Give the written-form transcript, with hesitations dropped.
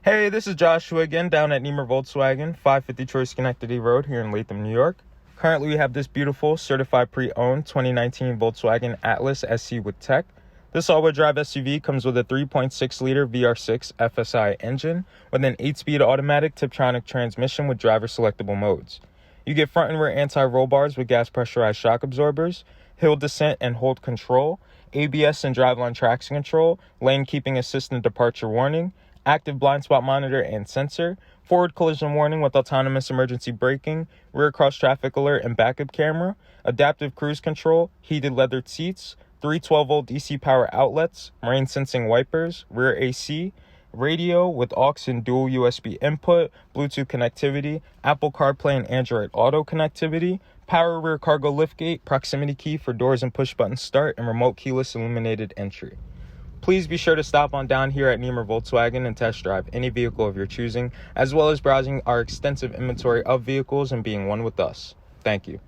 Hey, this is Joshua again down at Nemer Volkswagen, 553 Schenectady Road here in Latham, New York. Currently, we have this beautiful certified pre-owned 2019 Volkswagen Atlas SC with tech. This all-wheel drive SUV comes with a 3.6-liter VR6 FSI engine with an 8-speed automatic Tiptronic transmission with driver-selectable modes. You get front and rear anti-roll bars with gas pressurized shock absorbers, hill descent and hold control, ABS and driveline traction control, lane keeping assist and departure warning, active blind spot monitor and sensor, forward collision warning with autonomous emergency braking, rear cross traffic alert and backup camera, adaptive cruise control, heated leather seats, 3 12-volt DC power outlets, rain sensing wipers, rear AC, radio with aux and dual USB input, Bluetooth connectivity, Apple CarPlay and Android Auto connectivity, power rear cargo liftgate, proximity key for doors and push button start, and remote keyless illuminated entry. Please be sure to stop on down here at Nemer Volkswagen and test drive any vehicle of your choosing, as well as browsing our extensive inventory of vehicles and being one with us. Thank you.